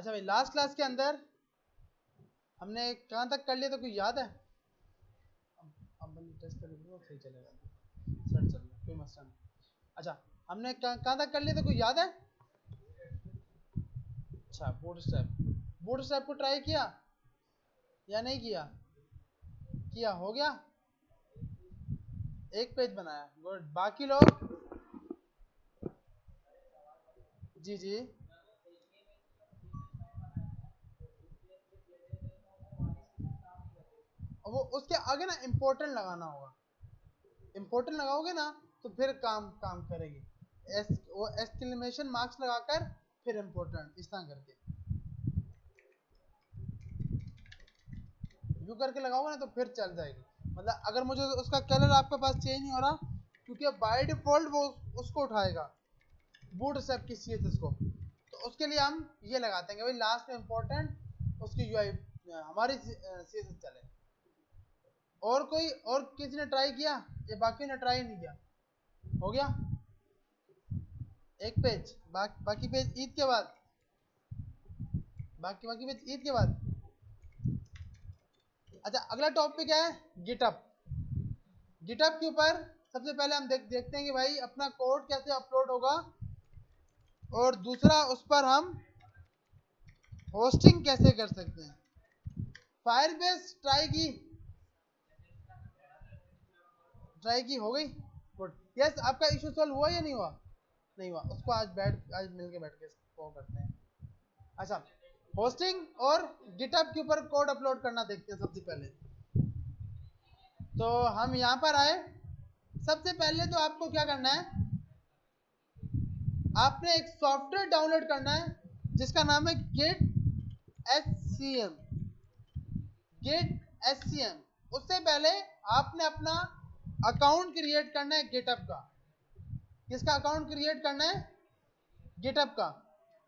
अच्छा भाई, last class के अंदर हमने कहाँ तक कर लिया था, कोई याद है? अब टेस्ट करेंगे वो सही चलेगा, सेट चल रहा, कोई मसला नहीं। अच्छा, हमने कहाँ तक कर लिया था, कोई याद है? अच्छा, बूटस्ट्रैप को ट्राई किया या नहीं किया? किया, हो गया, एक पेज बनाया, गुड। बाकी लोग? जी जी, वो उसके आगे ना इम्पोर्टेंट लगाना होगा, इम्पोर्टेंट लगाओगे ना तो फिर काम काम करेगी। वो एक्सक्लेमेशन मार्क्स लगाकर फिर इम्पोर्टेंट, इस तरह करके यू करके लगाओगे ना तो फिर चल जाएगी। मतलब अगर मुझे उसका कलर आपके पास चेंज नहीं हो रहा, क्योंकि बाय डिफॉल्ट वो उसको उठाएगा, बूटस्ट्रैप की सीएसएस को, तो उसके लिए हम ये लगाते हैं कि भाई लास्ट में इम्पोर्टेंट उसकी यूआई हमारी सीएसएस चले। और कोई और किसी ने ट्राई किया या बाकी ने ट्राई नहीं किया? हो गया एक पेज, बाकी पेज ईद के बाद, बाकी पेज ईद के बाद। अच्छा, अगला टॉपिक है गिटअप। गिटअप के ऊपर सबसे पहले हम देखते हैं कि भाई अपना कोड कैसे अपलोड होगा, और दूसरा उस पर हम होस्टिंग कैसे कर सकते हैं। फायरबेस ट्राई की हो गई, गुड। यस, आपका इशू सॉल्व हुआ या नहीं हुआ? नहीं हुआ, उसको आज मिलके बैठ के सॉल्व करते हैं। अच्छा, होस्टिंग और गिटअप के ऊपर कोड अपलोड करना देखते हैं सबसे पहले। तो हम यहाँ पर आए, सबसे पहले तो आपको क्या करना है, आपने एक सॉफ्टवेयर डाउनलोड करना है जिसका नाम है गेट एचसीएम। Gate HCM. उससे पहले आपने अपना अकाउंट क्रिएट करना है गिटअप का। किसका अकाउंट क्रिएट करना है? गिटअप का।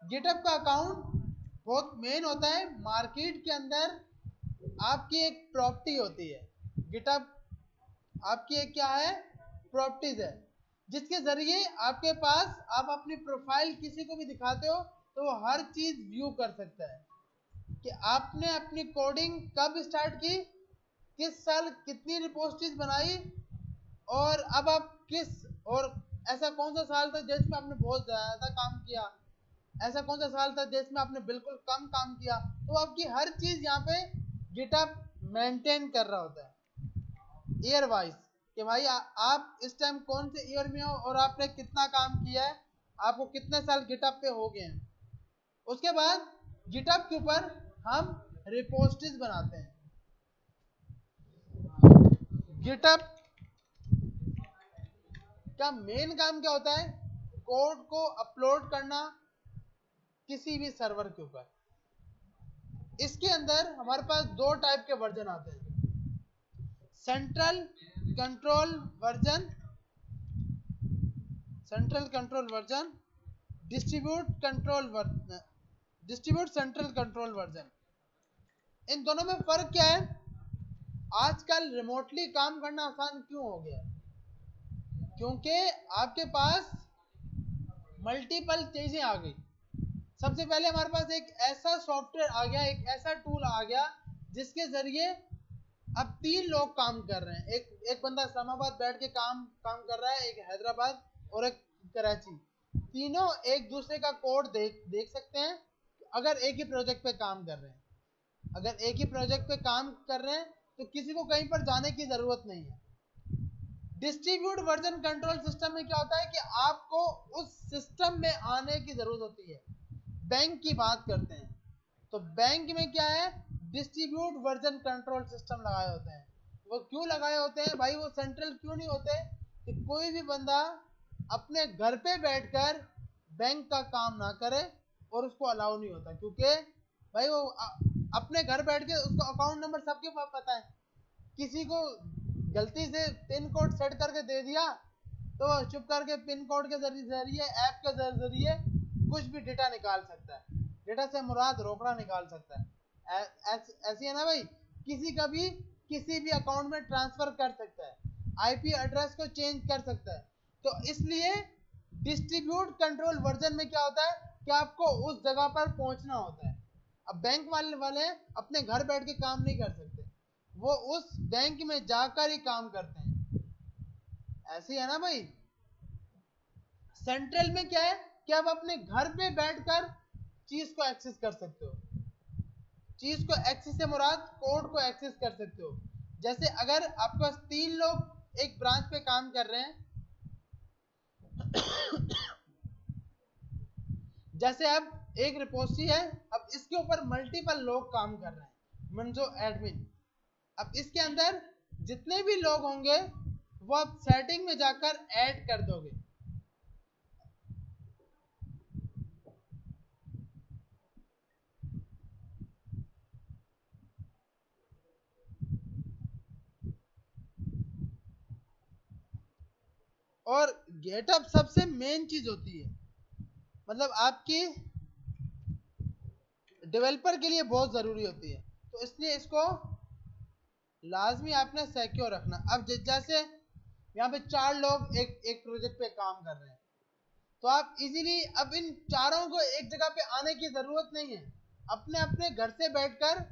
गिटअप का अकाउंट बहुत मेन होता है। मार्केट के अंदर आपकी एक प्रॉपर्टी होती है, गिटअप आपकी एक क्या है, प्रॉपर्टीज है, जिसके जरिए आपके पास आप अपनी प्रोफाइल किसी को भी दिखाते हो तो वो हर चीज व्यू कर सकता है कि आपने अपनी कोडिंग कब स्टार्ट की, किस साल कितनी रिपोस्टीज बनाई, और अब आप किस, और ऐसा कौन सा साल था जिसमें आपने बहुत ज्यादा काम किया, ऐसा कौन सा साल था जिसमें आपने बिल्कुल कम काम किया। तो आपकी हर चीज यहाँ पे गिटअप मेंटेन कर रहा होता है ईयर वाइज, कि भाई आप इस टाइम कौन से ईयर में हो और आपने कितना काम किया है, आपको कितने साल गिटअप पे हो गए हैं। उसके बाद गिटअप के ऊपर हम रिपोस्टीज बनाते हैं। गिटअप का मेन काम क्या होता है, कोड को अपलोड करना किसी भी सर्वर के ऊपर। इसके अंदर हमारे पास दो टाइप के वर्जन आते हैं, central control version, central control version, distribute central control version. इन दोनों में फर्क क्या है? आजकल रिमोटली काम करना आसान क्यों हो गया? क्योंकि आपके पास मल्टीपल चीजें आ गई। सबसे पहले हमारे पास एक ऐसा सॉफ्टवेयर आ गया, एक ऐसा टूल आ गया जिसके जरिए अब 3 लोग काम कर रहे हैं। एक बंदा इस्लामाबाद बैठ के काम कर रहा है, एक हैदराबाद और एक कराची। तीनों एक दूसरे का कोड देख सकते हैं अगर एक ही प्रोजेक्ट पे काम कर रहे हैं। अगर एक ही प्रोजेक्ट पे काम कर रहे हैं तो किसी को कहीं पर जाने की जरूरत नहीं है। डिस्ट्रीब्यूट वर्जन कंट्रोल सिस्टम में क्या होता है कि आपको उस सिस्टम में आने की जरूरत होती है। बैंक की बात करते हैं तो बैंक में क्या है, डिस्ट्रीब्यूट वर्जन कंट्रोल सिस्टम लगाए होते हैं। वो क्यों लगाए होते हैं भाई, वो सेंट्रल क्यों नहीं होते कि कोई भी बंदा अपने घर पे बैठकर बैंक का काम ना करे, और उसको अलाउ नहीं होता, क्योंकि भाई वो अपने घर बैठ के उसको अकाउंट नंबर सबके पास पता है। किसी को गलती से पिन कोड सेट करके दे दिया तो चुप करके पिन कोड के जरिए ऐप के जरिए कुछ भी डेटा निकाल सकता है। डेटा से मुराद रोकड़ा निकाल सकता है। ऐसी है ना भाई, किसी का भी किसी भी अकाउंट में ट्रांसफर कर सकता है, आईपी एड्रेस को चेंज कर सकता है। तो इसलिए डिस्ट्रीब्यूट कंट्रोल वर्जन में क्या होता है कि आपको उस जगह पर पहुंचना होता है। अब बैंक वाले अपने घर बैठ के काम नहीं कर सकते, वो उस बैंक में जाकर ही काम करते हैं। ऐसे ही है ना भाई। सेंट्रल में क्या है कि आप अपने घर पे बैठकर चीज को एक्सेस कर सकते हो। चीज को एक्सेस से मुराद कोड को एक्सेस कर सकते हो। जैसे अगर आपके पास 3 लोग एक ब्रांच पे काम कर रहे हैं, जैसे अब एक रिपोजिटरी है, अब इसके ऊपर मल्टीपल लोग काम कर रहे हैं, मंजो एडमिन। अब इसके अंदर जितने भी लोग होंगे वो आप सेटिंग में जाकर ऐड कर दोगे। और गेटअप सबसे मेन चीज होती है, मतलब आपकी डेवलपर के लिए बहुत जरूरी होती है, तो इसलिए इसको लाजमी आपने सिक्योर रखना। अब जैसे यहाँ पे 4 लोग एक एक प्रोजेक्ट पे काम कर रहे हैं, तो आप इजीली अब इन चारों को एक जगह पे आने की जरूरत नहीं है, अपने अपने घर से बैठकर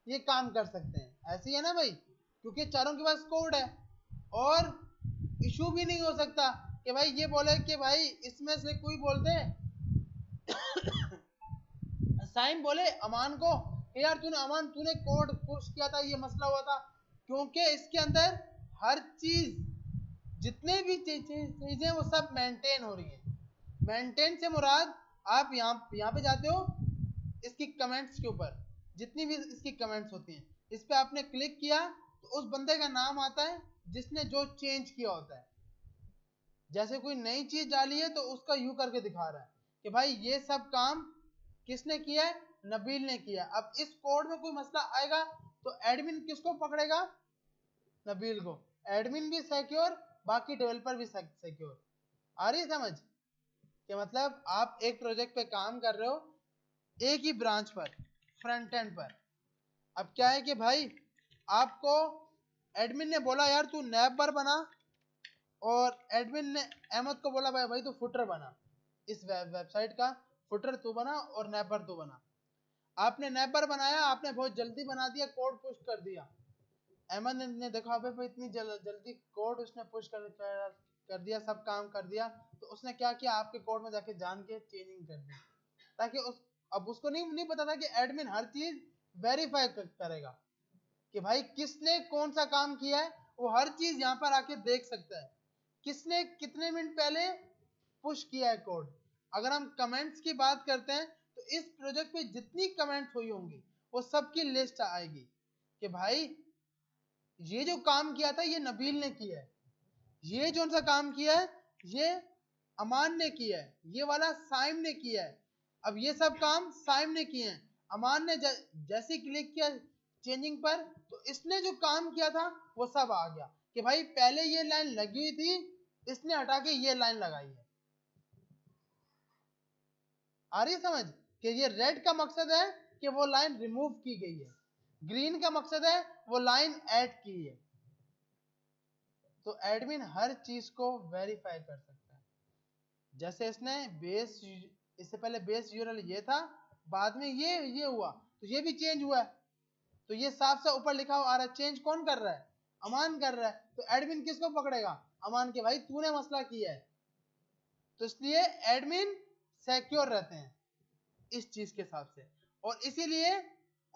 ये काम कर सकते हैं। ऐसी है ना भाई, क्योंकि चारों के पास कोड है, और इशू भी नहीं हो सकता कि भाई ये बोले कि भाई इसमें से कोई बोल दे साइम बोले अमान को कि यार तूने कोड पुश किया था, ये मसला हुआ था, क्योंकि इसके अंदर हर चीज, जितने भी चीजें वो सब मेंटेन हो रही है। मेंटेन से मुराद आप यहाँ पे जाते हो, इसकी कमेंट्स के ऊपर जितनी भी इसकी कमेंट्स होती हैं, इस पे आपने क्लिक किया तो उस बंदे का नाम आता है जिसने जो चेंज किया होता है। जैसे कोई नई चीज डाली है तो उसका यू करके दिखा रहा है कि भाई ये सब काम किसने किया है, नबील ने किया। अब इस कोड में कोई मसला आएगा तो एडमिन किसको पकड़ेगा, नबील को। एडमिन भी सिक्योर, बाकी डेवलपर भी सिक्योर। आ रही है समझ कि मतलब आप एक प्रोजेक्ट पे काम कर रहे हो एक ही ब्रांच पर, फ्रंट एंड पर। अब क्या है कि भाई आपको एडमिन ने बोला यार तू नैब बार बना, और एडमिन ने अहमद को बोला भाई तू फुटर बना, इस वेबसाइट का फुटर तू बना और नैबर तू बना। आपने नैबर बनाया, आपने बहुत जल्दी बना दिया, कोड पुश कर दिया। अहमद ने देखा भाई इतनी जल्दी कोड उसने पुश कर दिया, सब काम कर दिया, तो उसने क्या किया, आपके कोड में जाके जान के चेंजिंग कर दी, ताकि अब उसको नहीं पता था कि एडमिन हर चीज वेरीफाई करेगा कि भाई किसने कौन सा काम किया है, वो हर चीज यहाँ पर आके देख सकता है, किसने कितने मिनट पहले पुश किया है कोड। अगर हम कमेंट्स की बात करते हैं तो इस प्रोजेक्ट पे जितनी कमेंट्स हुई होंगी वो सबकी लिस्ट आएगी कि भाई ये जो काम किया था ये नबील ने किया है, ये जो सा काम किया है ये अमान ने किया है, ये वाला साइम ने किया है। अब ये सब काम साइम ने किए हैं, अमान ने जैसे क्लिक किया चेंजिंग पर तो इसने जो काम किया था वो सब आ गया कि भाई पहले ये लाइन लगी हुई थी, इसने हटा के ये लाइन लगाई है। आ रही समझ कि ये रेड का मकसद है कि वो लाइन रिमूव की गई है, ग्रीन का मकसद है वो लाइन ऐड की है। तो एडमिन हर चीज को वेरीफाई कर सकता है। जैसे इसने बेस, इससे पहले बेस यूआरएल ये था, बाद में ये हुआ तो ये भी चेंज हुआ है, तो ये साफ साफ ऊपर लिखा हुआ आ रहा है। चेंज कौन कर रहा है, अमान कर रहा है, तो एडमिन किसको पकड़ेगा, अमान के, भाई तूने मसला किया है। तो इसलिए एडमिन सिक्योर रहते हैं इस चीज के हिसाब से, और इसीलिए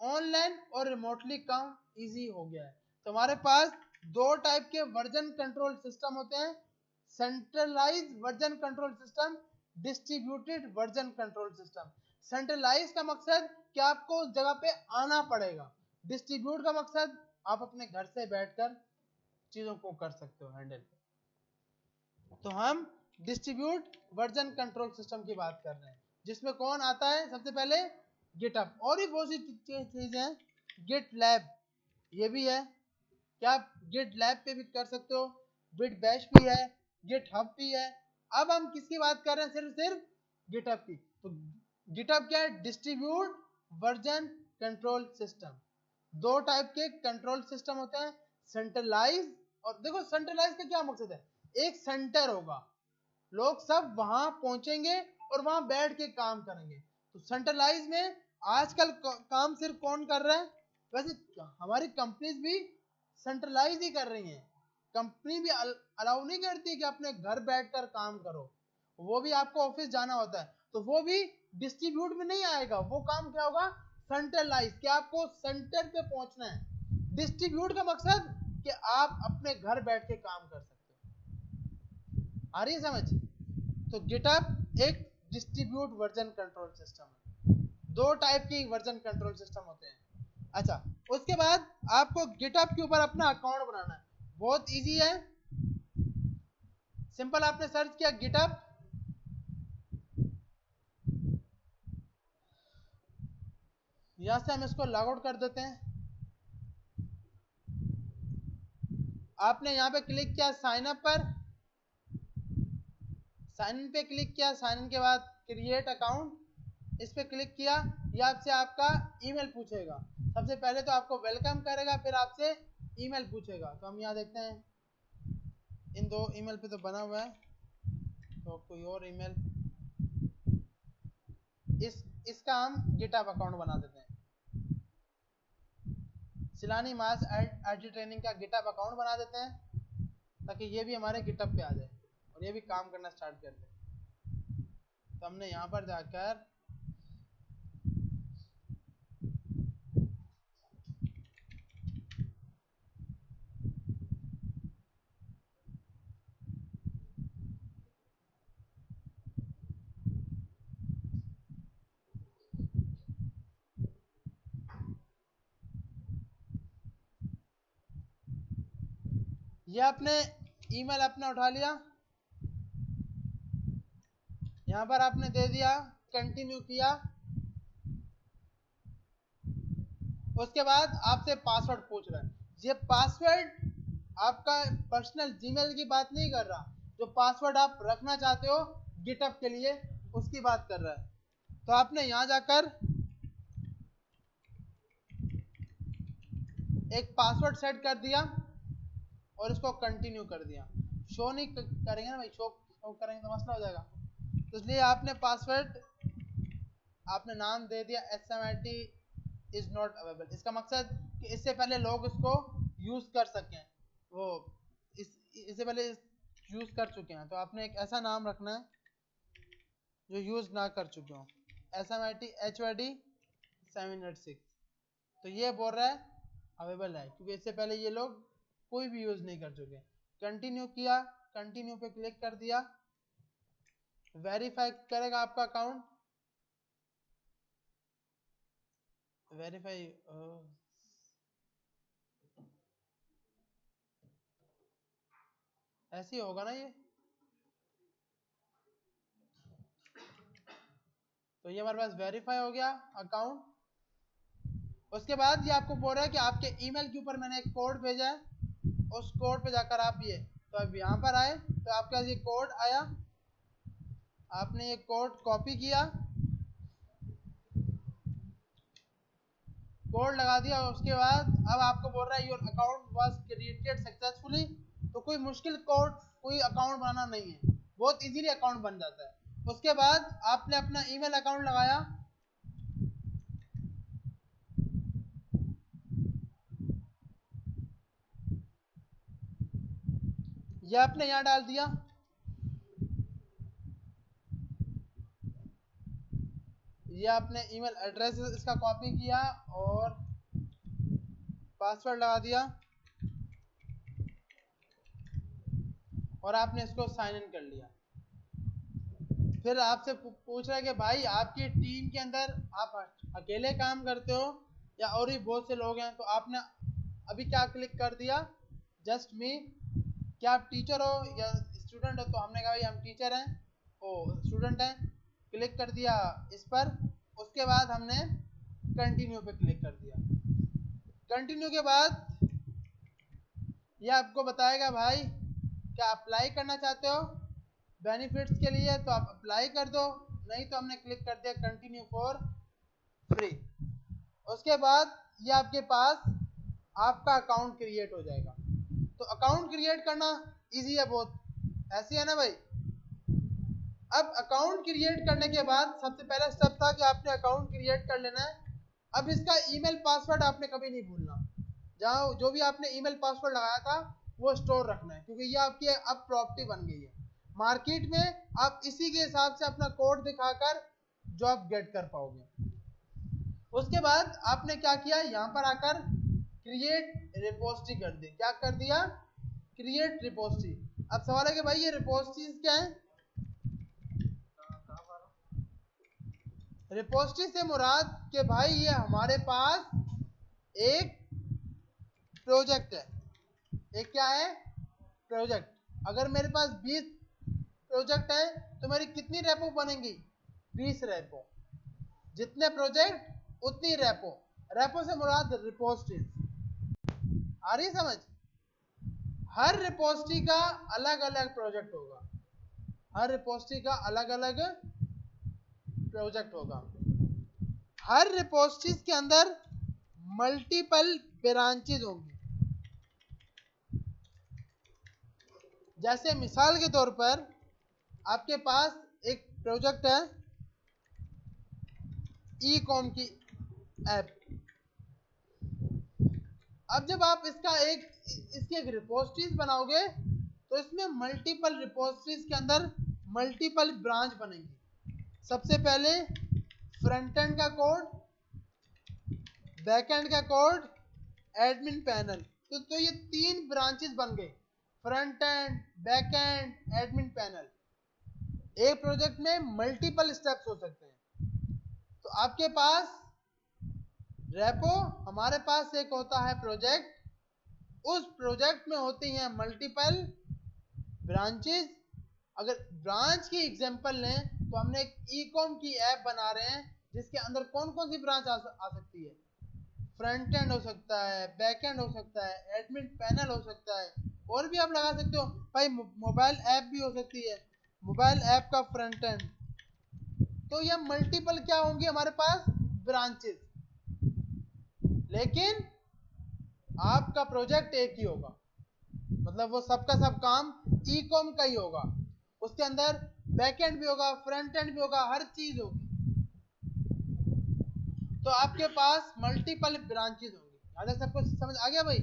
ऑनलाइन और रिमोटली काम इजी हो गया है। तो हमारे पास 2 टाइप के वर्जन कंट्रोल सिस्टम होते हैं, centralise version control system, distributed version control system. Centralise का मकसद कि आपको उस जगह पे आना पड़ेगा, डिस्ट्रीब्यूट का मकसद आप अपने घर से बैठकर चीजों को कर सकते हो हैंडल। तो हम डिस्ट्रीब्यूट वर्जन कंट्रोल सिस्टम की बात कर रहे हैं, जिसमें कौन आता है, सबसे पहले गिटअप, और भी बहुत सी चीजें हैं, गिट लैब ये भी है, क्या आप गिट लैब पे भी कर सकते हो, गिट बैश भी है, गिट हब भी है। अब हम किसकी बात कर रहे हैं, सिर्फ गिटअप की। तो गिटअप क्या है, distribute version control system. 2 type के कंट्रोल सिस्टम होते हैं, सेंट्रलाइज, और देखो सेंट्रलाइज का क्या मकसद है, एक सेंटर होगा, लोग सब वहां पहुंचेंगे और वहां बैठ के काम करेंगे। तो सेंट्रलाइज में आजकल काम सिर्फ कौन कर रहा है? वैसे हमारी कंपनीज भी सेंट्रलाइज ही कर रही हैं। कंपनी भी अलाउ नहीं करती कि अपने घर बैठकर काम करो, वो भी आपको ऑफिस जाना होता है, तो वो भी डिस्ट्रीब्यूट में नहीं आएगा। वो काम क्या होगा? सेंट्रलाइज, कि आपको सेंटर पे पहुंचना है। डिस्ट्रीब्यूट का मकसद कि आप अपने घर बैठ के काम कर सकते हो। आ रही है समझ? तो गिटहब एक डिस्ट्रीब्यूट वर्जन कंट्रोल सिस्टम है। दो टाइप के वर्जन कंट्रोल सिस्टम होते हैं। अच्छा, उसके बाद आपको गिटहब के ऊपर अपना अकाउंट बनाना है। बहुत इजी है, सिंपल। आपने सर्च किया गिटहब, यहां से हम इसको लॉग आउट कर देते हैं। आपने यहां पे क्लिक किया साइन अप पर, साइन इन पे क्लिक किया। साइन इन के बाद क्रिएट अकाउंट, इस पे क्लिक किया। ये आपसे आपका ईमेल पूछेगा। सबसे पहले तो आपको वेलकम करेगा, फिर आपसे ईमेल पूछेगा। तो हम यहाँ देखते हैं, इन दो ईमेल पे तो बना हुआ है, तो कोई और ईमेल, इसका हम गिटहब अकाउंट बना देते हैं। शिलानी मास आईटी ट्रेनिंग का गिटहब अकाउंट बना देते हैं, ताकि ये भी हमारे गिटहब पे आ जाए और ये भी काम करना स्टार्ट कर दे। तो हमने यहाँ पर जाकर ये आपने ईमेल अपना उठा लिया, यहां पर आपने दे दिया, कंटिन्यू किया। उसके बाद आपसे पासवर्ड पूछ रहा है। ये पासवर्ड आपका पर्सनल जीमेल की बात नहीं कर रहा, जो पासवर्ड आप रखना चाहते हो गिटहब के लिए, उसकी बात कर रहा है। तो आपने यहां जाकर एक पासवर्ड सेट कर दिया और इसको कंटिन्यू कर दिया। शो नहीं करेंगे ना भाई, शो करेंगे तो मसला हो जाएगा। तो इसलिए आपने पासवर्ड, आपने नाम दे दिया SMIT इज नॉट अवेलेबल। इसका मकसद कि इससे पहले लोग इसको यूज कर सकें, वो इससे पहले यूज कर चुके हैं। तो आपने एक ऐसा नाम रखना है जो यूज ना कर चुके हो, SMIT HYD 786। तो ये बोल रहा है अवेलेबल है, क्योंकि इससे पहले ये लोग कोई भी यूज नहीं कर चुके। कंटिन्यू किया, कंटिन्यू पे क्लिक कर दिया, वेरीफाई करेगा आपका अकाउंट। वेरीफाई ऐसे ही होगा ना ये। तो ये हमारे पास वेरीफाई हो गया अकाउंट। उसके बाद ये आपको बोल रहा है कि आपके ईमेल के ऊपर मैंने एक कोड भेजा है, उस कोड पे जाकर आप ये, तो अब यहाँ पर आए तो आपके पास ये कोड आया, आपने ये कोड कॉपी किया, कोड लगा दिया। उसके बाद अब आपको बोल रहा है your account was created successfully. तो कोई मुश्किल कोड, कोई अकाउंट बनाना नहीं है, बहुत इजीली अकाउंट बन जाता है। उसके बाद आपने अपना ईमेल अकाउंट लगाया, ये आपने यहाँ डाल दिया, ये आपने ईमेल एड्रेस इसका कॉपी किया और पासवर्ड लगा दिया और आपने इसको साइन इन कर लिया। फिर आपसे पूछ रहा है कि भाई आपकी टीम के अंदर आप अकेले काम करते हो या और भी बहुत से लोग हैं? तो आपने अभी क्या क्लिक कर दिया, जस्ट मी। क्या आप टीचर हो या स्टूडेंट हो? तो हमने कहा भाई हम टीचर हैं, ओ स्टूडेंट हैं, क्लिक कर दिया इस पर। उसके बाद हमने कंटिन्यू पे क्लिक कर दिया। कंटिन्यू के बाद ये आपको बताएगा भाई क्या अप्लाई करना चाहते हो बेनिफिट्स के लिए, तो आप अप्लाई कर दो, नहीं तो हमने क्लिक कर दिया कंटिन्यू फॉर फ्री। उसके बाद ये आपके पास आपका अकाउंट क्रिएट हो जाएगा। तो अकाउंट क्रिएट करना इजी है बहुत, ऐसी है ना भाई? अब अकाउंट क्रिएट करने के बाद सबसे पहला स्टेप था कि आपने अकाउंट क्रिएट कर लेना है। अब इसका ईमेल पासवर्ड आपने कभी नहीं भूलना, जहाँ जो भी आपने ईमेल पासवर्ड लगाया था वो स्टोर रखना है, क्योंकि ये आपकी अब प्रॉपर्टी बन गई है। मार्केट में आप इसी के हिसाब से अपना कोड दिखाकर जॉब गेट कर पाओगे। उसके बाद आपने क्या किया, यहाँ पर आकर क्रिएट रिपोजिटरी कर दी। क्या कर दिया, क्रिएट रिपोजिटरी। अब सवाल है कि भाई ये रिपोजिटरीज क्या है। रिपोजिटरी से मुराद कि भाई ये हमारे पास एक प्रोजेक्ट है। एक क्या है, प्रोजेक्ट। अगर मेरे पास 20 प्रोजेक्ट है तो मेरी कितनी रेपो बनेंगी, 20 रेपो। जितने प्रोजेक्ट उतनी रेपो। रेपो से मुराद रिपोजिटरीज। आ रही समझ। हर रिपोजिटरी का अलग अलग प्रोजेक्ट होगा, हर रिपोजिटरी का अलग अलग प्रोजेक्ट होगा। हर रिपोजिटरीज के अंदर मल्टीपल ब्रांचेज होंगी। जैसे मिसाल के तौर पर आपके पास एक प्रोजेक्ट है ई कॉम की ऐप। अब जब आप इसकी एक रिपोजिटरीज बनाओगे तो इसमें मल्टीपल रिपोजिटरीज के अंदर मल्टीपल ब्रांच बनेंगी। सबसे पहले फ्रंट एंड का कोड, बैक एंड का कोड, एडमिन पैनल। तो ये 3 ब्रांचेस बन गए, front end, back and, admin panel. एक प्रोजेक्ट में मल्टीपल स्टेप्स हो सकते हैं। तो आपके पास रेपो, हमारे पास एक होता है प्रोजेक्ट। उस प्रोजेक्ट में होती हैं मल्टीपल ब्रांचेस। अगर ब्रांच की एग्जांपल लें तो हमने एक ई कॉम की ऐप बना रहे हैं जिसके अंदर कौन कौन सी ब्रांच आ सकती है। फ्रंट एंड हो सकता है, बैक एंड हो सकता है, एडमिन पैनल हो सकता है, और भी आप लगा सकते हो भाई। मोबाइल ऐप भी हो सकती है, मोबाइल ऐप का फ्रंट एंड। तो ये मल्टीपल क्या होंगे हमारे पास, ब्रांचेस। लेकिन आपका प्रोजेक्ट एक ही होगा, मतलब वो सबका सब काम ई कॉम का ही होगा। उसके अंदर बैक एंड भी होगा, फ्रंट एंड भी होगा, हर चीज होगी। तो आपके पास मल्टीपल ब्रांचेस होंगी। अगर सब कुछ समझ आ गया भाई,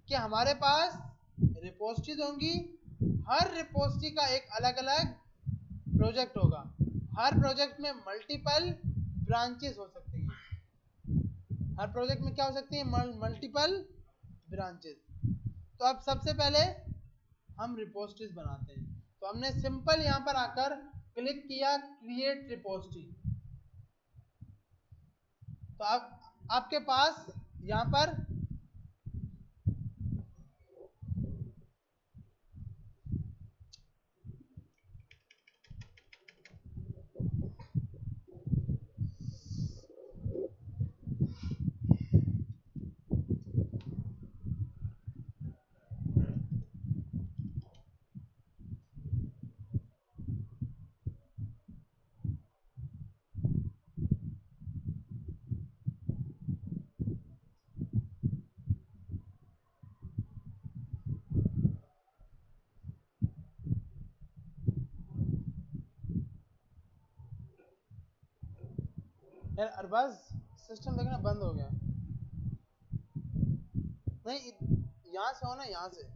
कि हमारे पास रिपोजिटरीज होंगी। हर रिपोजिटरी का एक अलग अलग प्रोजेक्ट होगा। हर प्रोजेक्ट में मल्टीपल ब्रांचेस हो सकती हैं। हर प्रोजेक्ट में क्या हो सकती है, मल्टीपल ब्रांचेस। तो अब सबसे पहले हम रिपोजिटरीज बनाते हैं। तो हमने सिंपल यहां पर आकर क्लिक किया क्रिएट रिपोजिटरी। तो अब आपके पास यहां पर यार अरबाज सिस्टम देखना बंद हो गया। नहीं, यहां से हो ना, यहां से।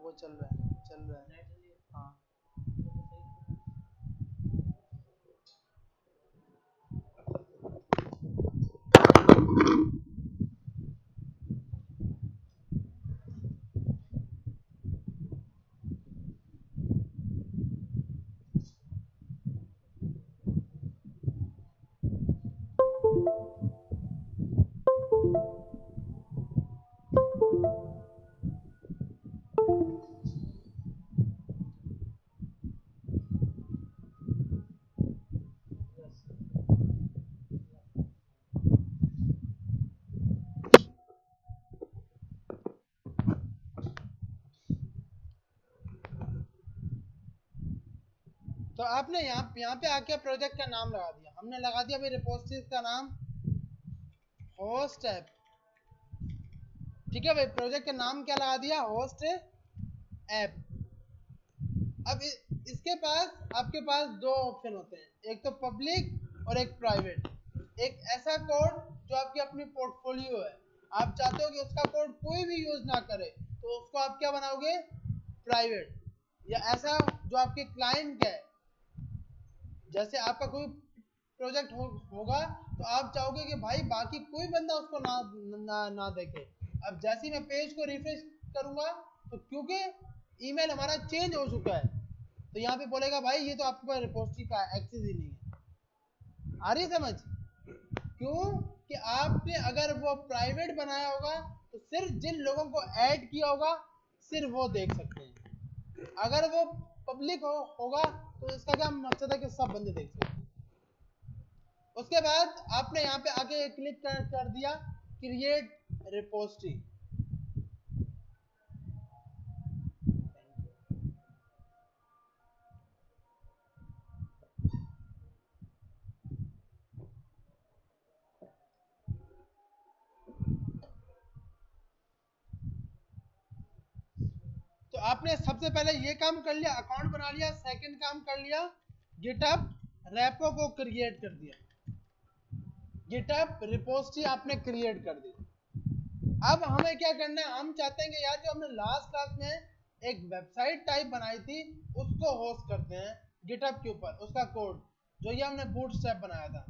वो चल रहा है, चल रहा है। हाँ, आपने यहाँ पे आके प्रोजेक्ट का नाम लगा दिया, हमने लगा दिया भाई रिपोजिटरी का नाम होस्ट ऐप। ठीक है भाई, प्रोजेक्ट का नाम क्या लगा दिया, होस्ट ऐप। अब इसके पास आपके पास दो ऑप्शन होते हैं, एक तो पब्लिक और एक प्राइवेट। एक ऐसा कोड जो आपकी अपनी पोर्टफोलियो है, आप चाहते हो कि उसका कोड कोई भी यूज ना करे, तो उसको आप क्या बनाओगे, प्राइवेट। या ऐसा जो आपके क्लाइंट है, जैसे आपका कोई प्रोजेक्ट होगा तो आप चाहोगे कि भाई बाकी कोई बंदा उसको ना देखे। अब जैसे ही मैं पेज को रिफ्रेश करूंगा, तो क्योंकि ईमेल हमारा चेंज हो चुका है, तो यहाँ पे बोलेगा भाई ये तो आपके पास रिपोजिटरी का एक्सेस ही नहीं है। आ रही समझ? क्यों कि आपने अगर वो प्राइवेट बनाया होगा तो सिर्फ जिन लोगों को ऐड किया होगा सिर्फ वो देख सकते हैं। अगर वो पब्लिक होगा तो इसका क्या मकसद है कि सब बंदे देख सकते हैं। उसके बाद आपने यहाँ पे आगे क्लिक कर दिया क्रिएट रिपोजिटरी। तो आपने सबसे पहले ये काम कर लिया, अकाउंट बना लिया। सेकंड काम कर लिया, गिटहब रेपो को क्रिएट कर दिया, गिटहब रिपोजिटरी आपने क्रिएट कर दी। अब हमें क्या करना है, हम चाहते हैं कि यार जो हमने लास्ट क्लास में एक वेबसाइट टाइप बनाई थी उसको होस्ट करते हैं गिटहब के ऊपर, उसका कोड जो ये हमने बूटस्ट्रैप बनाया था।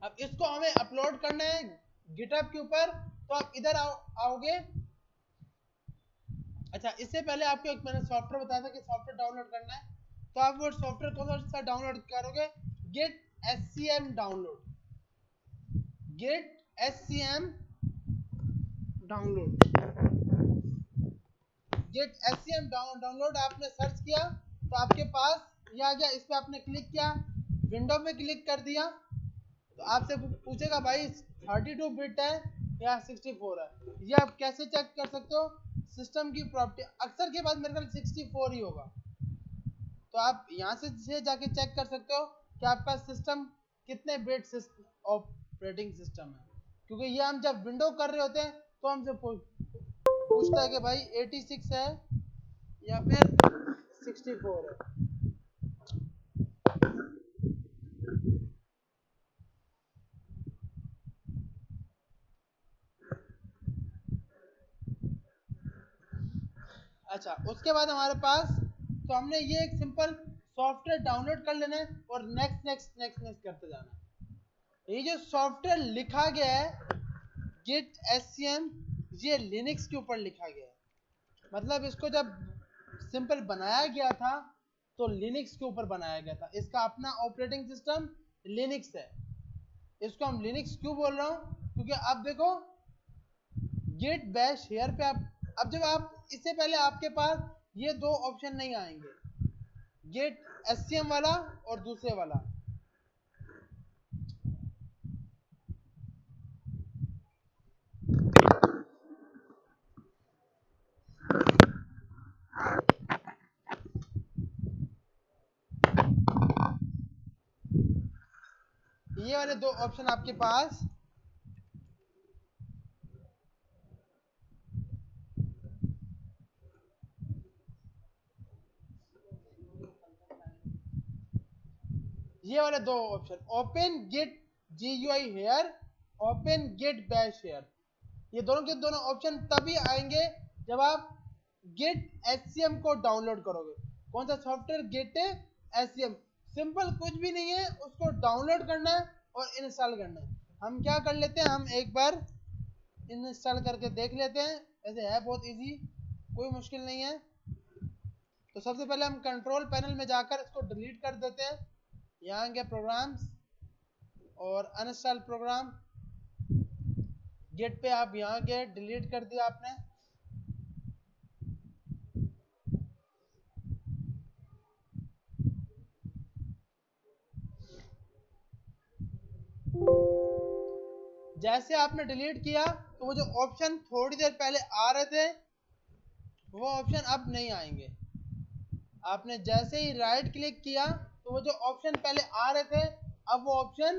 अब इसको हमें अपलोड करना है गिटहब के ऊपर। तो आप इधर आओगे। अच्छा, इससे पहले आपको एक मैंने सॉफ्टवेयर बताया था कि सॉफ्टवेयर डाउनलोड करना है, तो आप वो सॉफ्टवेयर कौन सा डाउनलोड करोगे, Git SCM download, Git SCM download, Git SCM download आपने सर्च किया तो आपके पास ये आ गया। इस पे आपने क्लिक किया, विंडो में क्लिक कर दिया, तो आपसे पूछेगा भाई 32 बिट है या 64 है। ये आप कैसे चेक कर सकते हो, सिस्टम की प्रॉपर्टी, अक्सर के बाद मेरे ख्याल 64 ही होगा, तो आप यहाँ से जाके चेक कर सकते हो कि आपका सिस्टम कितने बिट ऑपरेटिंग सिस्टम है। क्योंकि ये हम जब विंडो कर रहे होते हैं तो हमसे पूछता है कि भाई 86 है या फिर 64 है। अच्छा, उसके बाद हमारे पास, तो हमने ये एक सिंपल सॉफ्टवेयर डाउनलोड कर लेना है और नेक्स्ट नेक्स्ट नेक्स्ट नेक्स्ट करते जाना है। ये जो सॉफ्टवेयर लिखा गया है गिट SCM, ये लिनक्स के ऊपर लिखा गया है। मतलब इसको जब सिंपल बनाया गया था तो लिनक्स के ऊपर बनाया गया था, इसका अपना ऑपरेटिंग सिस्टम लिनक्स है। इसको हम लिनक्स क्यों बोल रहा हूँ, क्योंकि आप देखो गेट बैश हेयर पे अब जब आप इससे पहले आपके पास ये दो ऑप्शन नहीं आएंगे, गेट SCM वाला और दूसरे वाला। ये वाले दो ऑप्शन आपके पास ये वाले दो option, open Git GUI here, open Git bash here, ये दोनों के दोनों ऑप्शन तभी आएंगे जब आप गेट SCM को डाउनलोड करोगे। कौन सा सॉफ्टवेयर, गेट SCM। सिंपल कुछ भी नहीं है, उसको डाउनलोड करना है और इंस्टॉल करना है। हम क्या कर लेते हैं, हम एक बार इंस्टॉल करके देख लेते हैं। ऐसे है बहुत इजी, कोई मुश्किल नहीं है। तो सबसे पहले हम कंट्रोल पैनल में जाकर इसको डिलीट कर देते हैं। यहाँ गए प्रोग्राम्स और अनइंस्टॉल प्रोग्राम, गेट पे आप यहाँ गए, डिलीट कर दिया आपने। जैसे आपने डिलीट किया तो वो जो ऑप्शन थोड़ी देर पहले आ रहे थे वो ऑप्शन अब नहीं आएंगे। आपने जैसे ही राइट क्लिक किया तो वो जो ऑप्शन पहले आ रहे थे अब वो ऑप्शन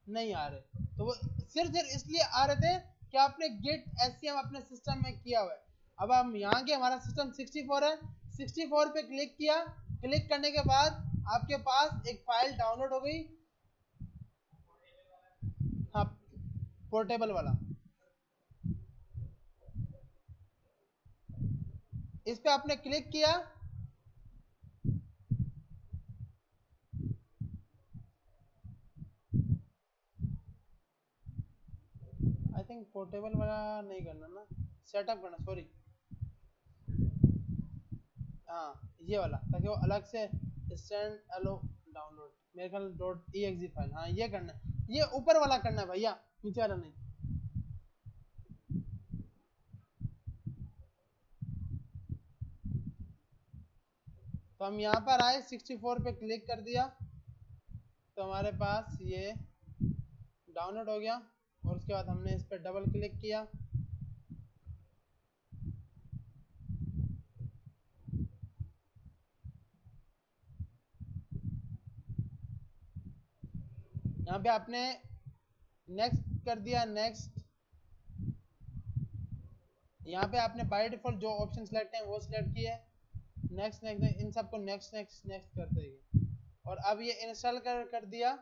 नहीं आ रहे, तो वो सिर्फ इसलिए आ रहे थे कि आपने गेट एससीएम अपने सिस्टम में किया हुआ है। अब हम यहाँ के हमारा सिस्टम 64 है, 64 पे क्लिक किया, क्लिक करने के बाद आपके पास एक फाइल डाउनलोड हो गई, हाँ पोर्टेबल वाला, इस पे आपने क्लिक किया, आई थिंक पोर्टेबल वाला नहीं करना ना, सेटअप करना, सॉरी, हाँ ये वाला, ताकि वो अलग से स्टैंड एलो डाउनलोड मेरे ख्याल .exe फाइल, हाँ ये करना है, ये ऊपर वाला करना है भैया, नीचे वाला नहीं। तो हम यहाँ पर आए, 64 पे क्लिक कर दिया, तो हमारे पास ये डाउनलोड हो गया, और उसके बाद हमने इस पर डबल क्लिक किया, यहाँ पे आपने नेक्स्ट कर दिया, नेक्स्ट, यहाँ पे आपने बाय डिफॉल्ट जो ऑप्शन सेलेक्ट है वो सिलेक्ट किए, नेक्स्ट नेक्स्ट, इन सबको नेक्स्ट नेक्स्ट नेक्स्ट करते हैं, और अब ये इंस्टॉल कर दिया।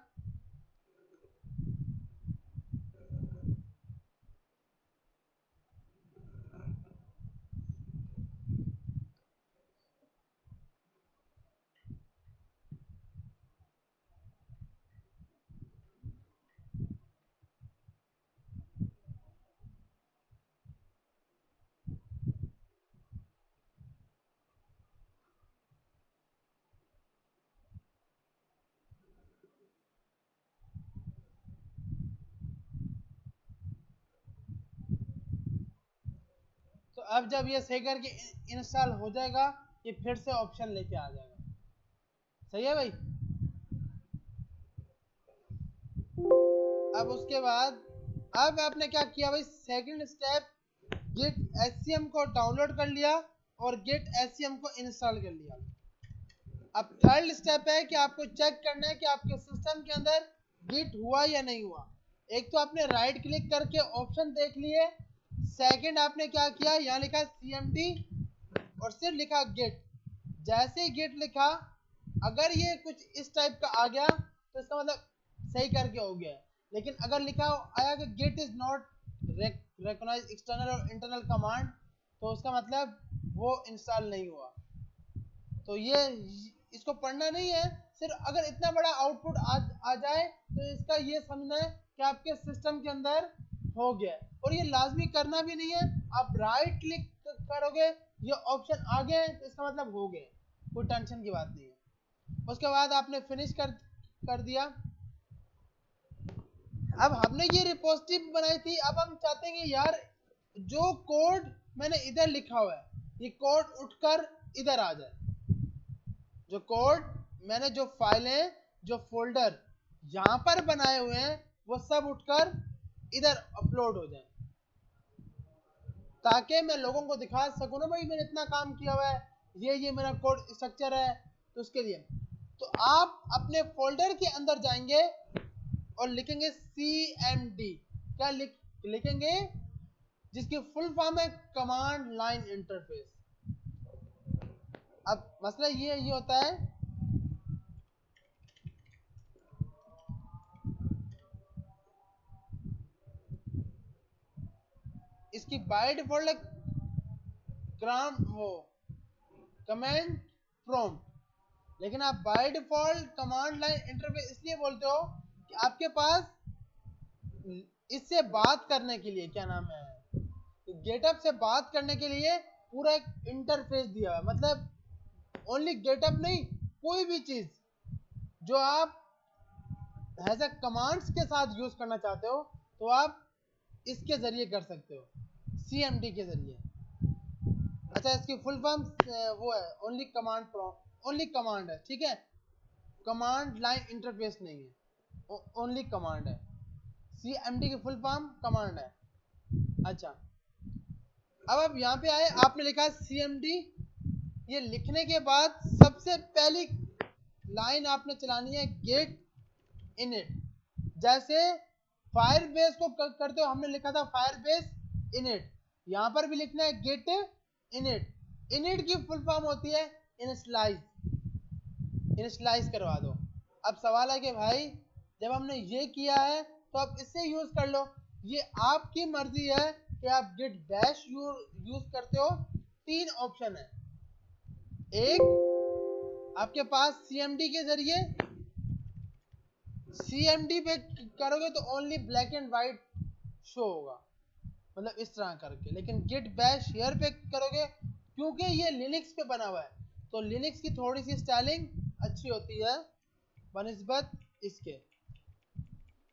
तो अब जब ये सही करके इंस्टॉल हो जाएगा, ये फिर से ऑप्शन लेके आ जाएगा, सही है भाई। अब उसके बाद अब आपने क्या किया भाई, सेकंड स्टेप, गेट एससीएम को डाउनलोड कर लिया और गेट एससीएम को इंस्टॉल कर लिया। अब थर्ड स्टेप है कि आपको चेक करना है कि आपके सिस्टम के अंदर गिट हुआ या नहीं हुआ। एक तो आपने राइट क्लिक करके ऑप्शन देख लिए, सेकंड आपने क्या किया, यहाँ लिखा cmd और सिर्फ लिखा गिट, जैसे ही गिट लिखा, अगर ये कुछ इस टाइप का आ गया तो इसका मतलब सही करके हो गया, लेकिन अगर लिखा आया कि Git is not recognise external और इंटरनल कमांड, तो उसका मतलब वो इंस्टॉल नहीं हुआ। तो ये इसको पढ़ना नहीं है, सिर्फ अगर इतना बड़ा आउटपुट आ जाए तो इसका ये समझना है कि आपके सिस्टम के अंदर हो गया, और ये लाजमी करना भी नहीं है, आप राइट क्लिक करोगे ये ऑप्शन आ गए तो इसका मतलब हो गए, कोई टेंशन की बात नहीं है। उसके बाद आपने फिनिश कर दिया। अब हमने ये रिपोजिटरी बनाई थी, अब हम चाहते हैं कि यार जो कोड मैंने इधर लिखा हुआ है ये कोड उठकर इधर आ जाए, जो कोड मैंने, जो फाइलें, जो फोल्डर यहां पर बनाए हुए हैं वो सब उठकर इधर अपलोड हो जाए, ताकि मैं लोगों को दिखा सकूं ना भाई मैंने इतना काम किया हुआ है, ये मेरा कोड स्ट्रक्चर है। तो उसके लिए तो आप अपने फोल्डर के अंदर जाएंगे और लिखेंगे cmd, क्या लिखेंगे, जिसकी फुल फॉर्म है कमांड लाइन इंटरफेस। अब मसला ये होता है, इसकी बाय डिफॉल्ट वो कमांड प्रॉम्प्ट, लेकिन आप by default command line interface इसलिए बोलते हो कि आपके पास इससे बात करने के लिए, क्या नाम है, गेटअप से बात करने के लिए पूरा एक इंटरफेस दिया है, मतलब ओनली गेटअप नहीं, कोई भी चीज जो आप एज ए कमांड्स के साथ यूज करना चाहते हो तो आप इसके जरिए कर सकते हो, cmd के जरिए। अच्छा इसकी फुल फॉर्म वो है only command prompt, only command है, ठीक है, कमांड लाइन इंटरफेस नहीं है, ओनली कमांड है, cmd की फुल फॉर्म कमांड है। अच्छा अब आप यहाँ पे आए, आपने लिखा cmd, ये लिखने के बाद सबसे पहली लाइन आपने चलानी है गेट इनिट। जैसे फायरबेस को करते हो हमने लिखा था फायरबेस इनिट, यहां पर भी लिखना है गेट इनिट। इनिट की फुल फॉर्म होती है इनिशियलाइज, इनिशियलाइज करवा दो। अब सवाल है कि भाई जब हमने ये किया है तो आप इससे यूज कर लो, ये आपकी मर्जी है कि आप गेट बैश यूज करते हो। तीन ऑप्शन है, एक आपके पास सीएमडी के जरिए, सीएमडी पे करोगे तो only black and white show होगा, मतलब इस तरह करके। लेकिन गिट बैश हियर पे करोगे, क्योंकि ये लिनक्स पे बना हुआ है तो लिनक्स की थोड़ी सी स्टाइलिंग अच्छी होती है बनिस्बत इसके।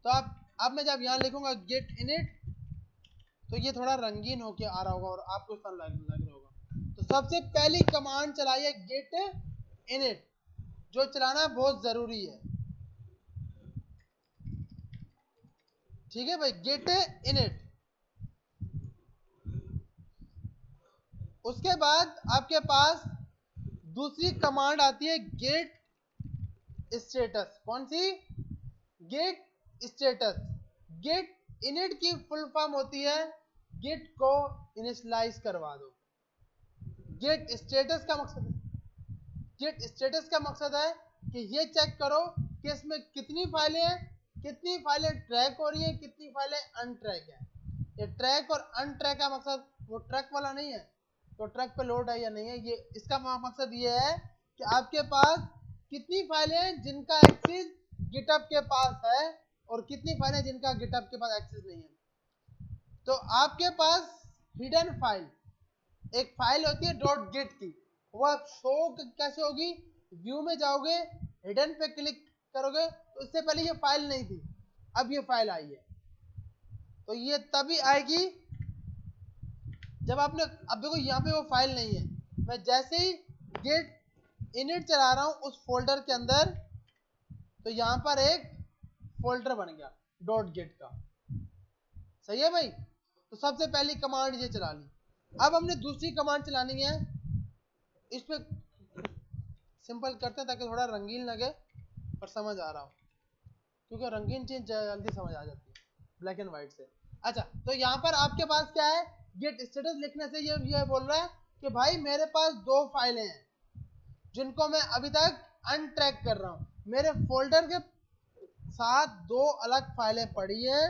तो आप अब मैं जब यहाँ लिखूंगा गेट इनिट तो ये थोड़ा रंगीन होके आ रहा होगा और आपको फन लग रहा होगा। तो सबसे पहली कमांड चलाइए गेट इनिट, जो चलाना बहुत जरूरी है। ठीक है भाई, गेट इनिट। उसके बाद आपके पास दूसरी कमांड आती है गेट स्टेटस। कौन सी? Git status. गेट इनिट की फुल फॉर्म होती है गेट को इनिशियलाइज करवा दो। गेट स्टेटस का मकसद, गेट स्टेटस का मकसद है कि ये चेक करो कि इसमें कितनी फाइलें हैं, कितनी फाइलें ट्रैक हो रही हैं, कितनी फाइलें अनट्रैक है। ये ट्रैक और अनट्रैक का मकसद वो ट्रैक वाला नहीं है तो ट्रैक पे लोड है या नहीं है, ये इसका मकसद ये है कि आपके पास कितनी फाइलें हैं जिनका एक्सेस गिटहब के पास है और कितनी फाइलें जिनका गिटहब के पास एक्सेस नहीं है। तो आपके पास हिडन फाइल, एक फाइल होती है डॉट गेट की, वो आप शो कैसे होगी? व्यू में जाओगे, हिडन पे क्लिक करोगे तो इससे पहले ये फाइल नहीं थी, अब ये फाइल आई है। तो ये तभी आएगी जब आपने, अब देखो यहाँ पे वो फाइल नहीं है, मैं जैसे ही गेट इनिट चला रहा हूँ उस फोल्डर के अंदर, तो यहाँ पर एक फोल्डर बन गया डॉट गेट का। सही है भाई? तो सबसे पहली कमांड ये चला ली। अब हमने दूसरी कमांड चलानी है, इसमें सिंपल करते हैं ताकि थोड़ा रंगीन लगे और समझ आ रहा हो, क्योंकि रंगीन चीज जल्दी समझ आ जाती है ब्लैक एंड व्हाइट से। अच्छा, तो यहाँ पर आपके पास क्या है? गेट स्टेटस लिखने से ये बोल रहा है कि भाई मेरे पास दो फाइलें हैं जिनको मैं अभी तक अनट्रैक कर रहा हूँ। मेरे फोल्डर के साथ दो अलग फाइलें पड़ी हैं,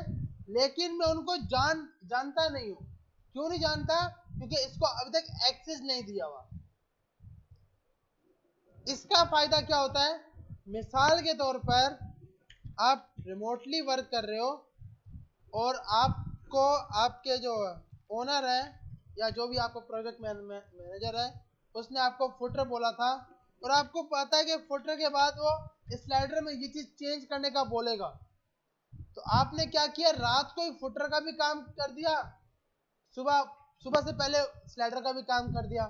लेकिन मैं उनको जानता नहीं हूँ। क्यों नहीं जानता? क्योंकि इसको अभी तक एक्सेस नहीं दिया हुआ। इसका फायदा क्या होता है? मिसाल के तौर पर आप रिमोटली वर्क कर रहे हो और आपको आपके जो ओनर है या जो भी आपको प्रोजेक्ट मैनेजर है उसने आपको फुटर बोला था और आपको पता है कि फुटर के बाद वो स्लाइडर में ये चीज चेंज करने का बोलेगा, तो आपने क्या किया? रात को ही फुटर का भी काम कर दिया, सुबह सुबह से पहले स्लाइडर का भी काम कर दिया,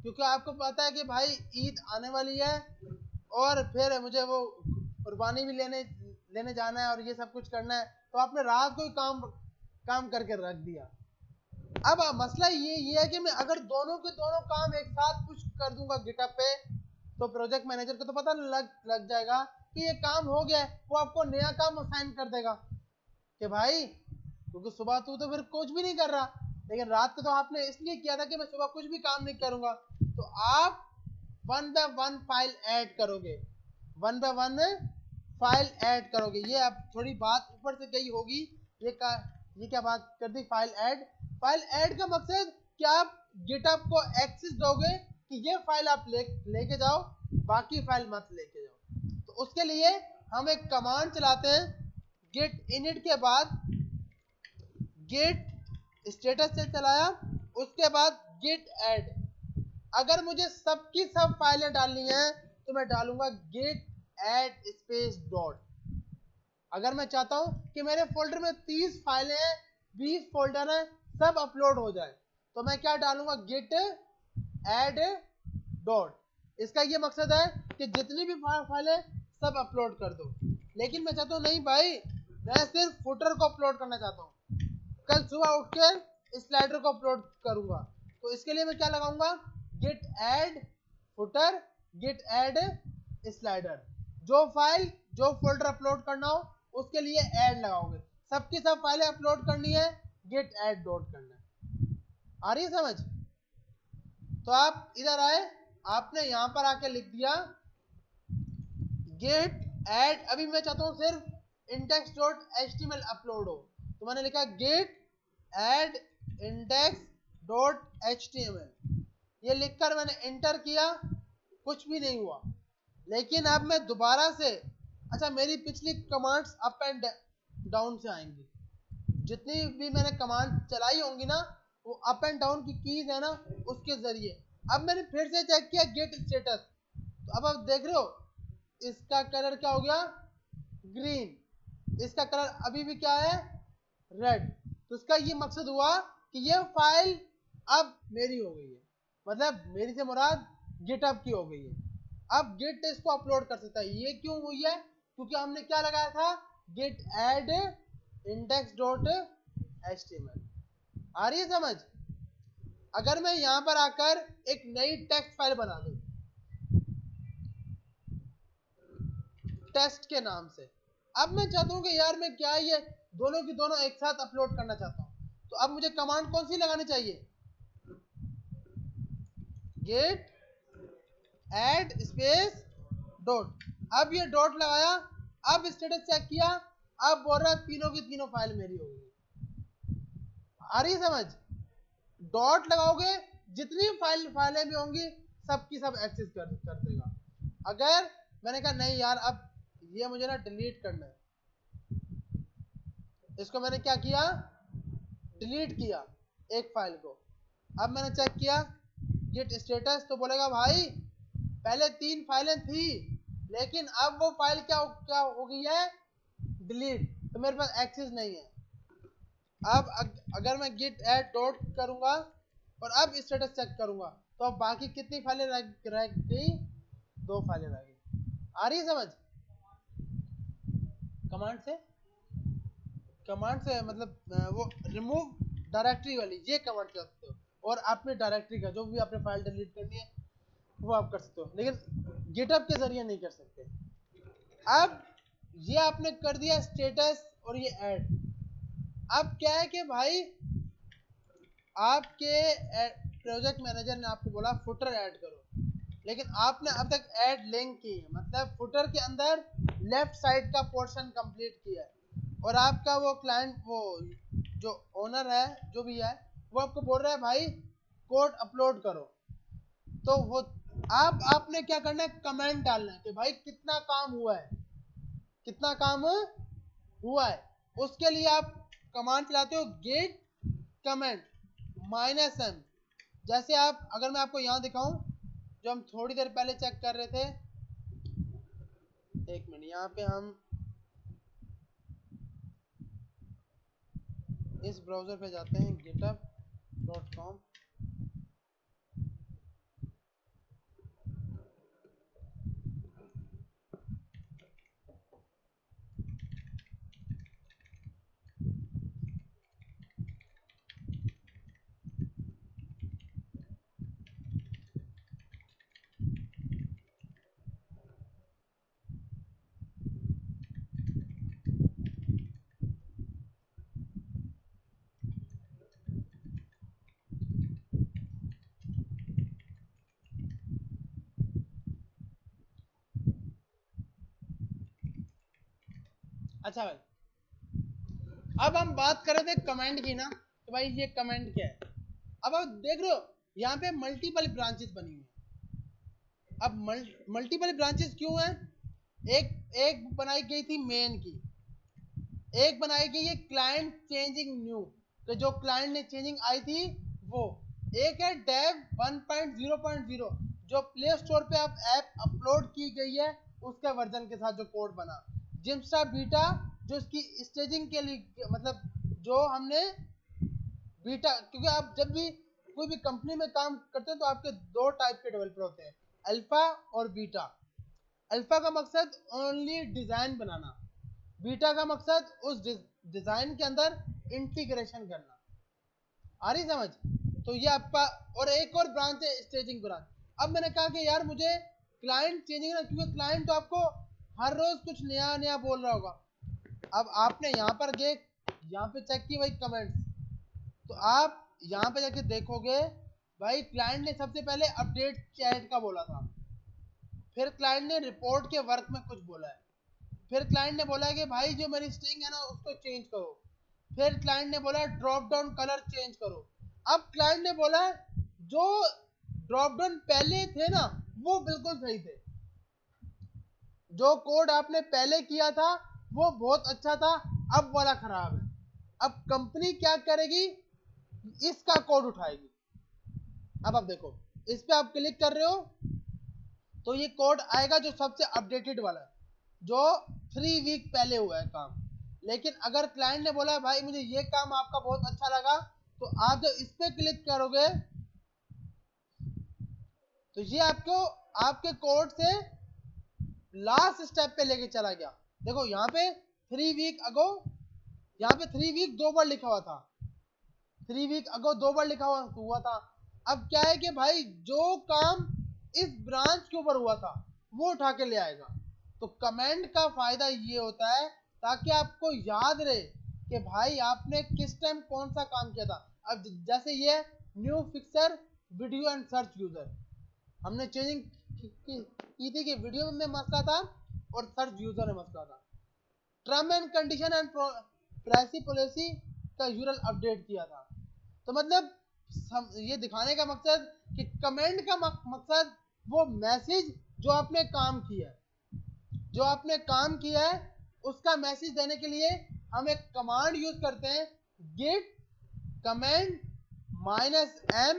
क्योंकि आपको पता है कि भाई ईद आने वाली है और फिर मुझे वो कुर्बानी भी लेने जाना है और ये सब कुछ करना है, तो आपने रात को ही काम करके रख दिया। अब मसला ये है कि मैं अगर दोनों के दोनों काम एक साथ पुश कर दूंगा गिटहब पे तो प्रोजेक्ट मैनेजर को तो पता लग जाएगा कि ये काम हो गया है, वो आपको नया काम असाइन कर देगा कि भाई क्योंकि सुबह तू तो फिर कुछ भी नहीं कर रहा, लेकिन रात को तो आपने इसलिए किया था कि मैं सुबह कुछ भी काम नहीं करूंगा। तो आप one by one file add करोगे, one by one file add करोगे। ये अब थोड़ी बात ऊपर से गई होगी, ये क्या बात कर दी? File add. फाइल ऐड का मकसद क्या? आप गिटहब को एक्सेस दोगे कि ये फाइल आप लेके जाओ, बाकी फाइल मत लेके जाओ। तो उसके लिए हम एक कमांड चलाते हैं गेट इनिट के बाद गेट स्टेटस से चलाया, उसके बाद गेट ऐड। अगर मुझे सबकी सब फाइलें डालनी है तो मैं डालूंगा गेट ऐड स्पेस डॉट। अगर मैं चाहता हूं कि मेरे फोल्डर में 30 फाइलें हैं, 20 फोल्डर हैं, सब अपलोड हो जाए, तो मैं क्या डालूंगा? Git add dot. इसका ये मकसद है कि जितनी भी फाइलें सब अपलोड कर दो। लेकिन मैं चाहता हूं नहीं भाई, मैं सिर्फ फुटर को अपलोड करना चाहता हूं, कल सुबह उठ के स्लाइडर को अपलोड करूंगा, तो इसके लिए मैं क्या लगाऊंगा? Git add footer, Git add slider. जो फोल्डर अपलोड करना हो उसके लिए ऐड लगाओगे, सबकी सब फाइलें अपलोड करनी है, गेट ऐड डॉट करना है। आ रही है समझ? तो आप इधर आए, आपने यहां पर आके लिख दिया गेट ऐड, अभी मैं चाहता हूं सिर्फ इंडेक्स डॉट एचटीएमएल अपलोड हो, तो मैंने लिखा Git add index dot HTML, ये लिखकर मैंने एंटर किया, कुछ भी नहीं हुआ। लेकिन अब मैं दोबारा से, अच्छा मेरी पिछली कमांड्स अप एंड डाउन से आएंगी, जितनी भी मैंने कमांड चलाई होंगी ना वो अप एंड डाउन की कीज है ना उसके जरिए। अब मैंने फिर से चेक किया गेट स्टेटस, तो अब आप देख रहे हो इसका कलर क्या हो गया, ग्रीन, इसका कलर अभी भी क्या है, रेड। तो इसका ये मकसद हुआ कि ये फाइल अब मेरी हो गई है, मतलब मेरी से मुराद गिटहब की हो गई है। अब गिट इसको अपलोड कर सकता है। ये क्यों हुई है, क्योंकि हमने क्या लगाया था, git add index dot HTML. आ रही है समझ? अगर मैं यहां पर आकर एक नई टेक्स्ट फाइल बना दूं टेस्ट के नाम से, अब मैं चाहता हूं कि यार मैं क्या ये दोनों की दोनों एक साथ अपलोड करना चाहता हूं, तो अब मुझे कमांड कौन सी लगानी चाहिए, गेट ऐड स्पेस डॉट। अब ये डॉट लगाया, अब स्टेटस चेक किया, अब बोल रहा तीनों की तीनों फाइल मेरी हो गई। आ रही समझ? डॉट लगाओगे जितनी फाइलें भी होंगी सबकी सब एक्सेस कर देगा। अगर मैंने कहा नहीं यार अब ये मुझे ना डिलीट करना है, इसको मैंने क्या किया, डिलीट किया एक फाइल को। अब मैंने चेक किया गेट स्टेटस, तो बोलेगा भाई पहले 3 फाइलें थी लेकिन अब वो फाइल क्या हो गई है, डिलीट, तो मेरे पास एक्सेस नहीं है। अब अगर मैं गिट ऐड डॉट करूंगा और अब स्टेटस चेक करूंगा तो अब बाकी कितनी फाइलें रह गई, 2 फाइलें रह गई। आ रही है समझ? कमांड से मतलब वो रिमूव डायरेक्टरी वाली ये कमांड कर सकते हो, और अपने डायरेक्टरी का जो भी आपने फाइल डिलीट करनी है वो आप कर सकते हो, लेकिन गिटहब के जरिए नहीं कर सकते। अब ये आपने कर दिया स्टेटस और ये ऐड। अब क्या है कि भाई आपके प्रोजेक्ट मैनेजर ने आपको बोला फुटर ऐड करो, लेकिन आपने अब तक ऐड लिंक की है, मतलब फुटर के अंदर लेफ्ट साइड का पोर्शन कंप्लीट किया है, और आपका वो क्लाइंट वो जो ओनर है जो भी है वो आपको बोल रहा है भाई कोड अपलोड करो, तो वो आपने क्या करना है, कमेंट डालना है कि भाई कितना काम हुआ है, कितना काम हुआ है। उसके लिए आप कमांड चलाते हो गेट कमेंट -m। जैसे आप, अगर मैं आपको यहां दिखाऊं जो हम थोड़ी देर पहले चेक कर रहे थे, एक मिनट, यहाँ पे हम इस ब्राउजर पे जाते हैं github.com। अच्छा भाई, अब हम बात कर रहे थे कमेंट की ना, तो भाई ये कमेंट क्या है, अब आप देख रहे हो यहाँ पे मल्टीपल ब्रांचेस बनी हुई है। अब मल्टीपल ब्रांचेस क्यों है, एक बनाई गई थी मेन की, एक बनाई गई है क्लाइंट चेंजिंग न्यू, तो जो क्लाइंट ने चेंजिंग आई थी वो, एक है डेव 1.0.0 जो प्ले स्टोर पे अब ऐप अपलोड की गई है उसका वर्जन के साथ जो कोड बना, जिम्स्टा बीटा जो इसकी स्टेजिंग के लिए, मतलब जो हमने बीटा, क्योंकि आप जब भी कोई भी कंपनी में काम करते हैं तो आपके 2 टाइप के डेवलपर होते हैं, अल्फा और बीटा। अल्फा का मकसद ओनली डिजाइन बनाना, बीटा का मकसद उस डिजाइन के अंदर इंटीग्रेशन करना। आ रही समझ? तो ये आपका, और एक और ब्रांच है स्टेजिंग ब्रांच। अब मैंने कहा कि यार मुझे क्लाइंट चेंजिंग ना, क्योंकि क्लाइंट तो आपको हर रोज कुछ नया नया बोल रहा होगा। अब आपने यहाँ पर यहाँ पे चेक की भाई कमेंट्स, तो आप यहाँ पे जाके देखोगे भाई क्लाइंट ने सबसे पहले अपडेट चैट का बोला था, फिर क्लाइंट ने रिपोर्ट के वर्क में कुछ बोला है, फिर क्लाइंट ने बोला कि भाई जो मेरी स्ट्रिंग है ना उसको चेंज करो, फिर क्लाइंट ने बोला ड्रॉप डाउन कलर चेंज करो। अब क्लाइंट ने बोला जो ड्रॉप डाउन पहले थे ना वो बिल्कुल सही थे, जो कोड आपने पहले किया था वो बहुत अच्छा था, अब वाला खराब है। अब कंपनी क्या करेगी, इसका कोड उठाएगी। अब आप देखो, इस पे आप क्लिक कर रहे हो तो ये कोड आएगा जो सबसे अपडेटेड वाला है, जो 3 वीक पहले हुआ है काम। लेकिन अगर क्लाइंट ने बोला भाई मुझे ये काम आपका बहुत अच्छा लगा, तो आप जब इस पे क्लिक करोगे तो ये आपको आपके कोड से लास्ट स्टेप पे लेके चला गया। देखो यहाँ पे 3 वीक अगो, यहाँ पे 3 वीक 2 बार लिखा हुआ था, 3 वीक अगो 2 बार लिखा हुआ था। अब क्या है कि भाई जो काम इस ब्रांच के ऊपर हुआ था वो उठा के ले आएगा। तो कमेंट का फायदा ये होता है ताकि आपको याद रहे कि भाई आपने किस टाइम कौन सा काम किया था। अब जैसे ये new fixer video and search user, हमने चेंजिंग की थी कि वीडियो में मसला था और सर्च यूजर में मसला था। Term and condition and privacy policy का यूरल अपडेट किया था। तो मतलब ये दिखाने का मकसद कि कमेंट का मकसद वो मैसेज जो आपने काम किया है, जो आपने काम किया है उसका मैसेज देने के लिए हम एक कमांड यूज करते हैं, गेट कमेंट -m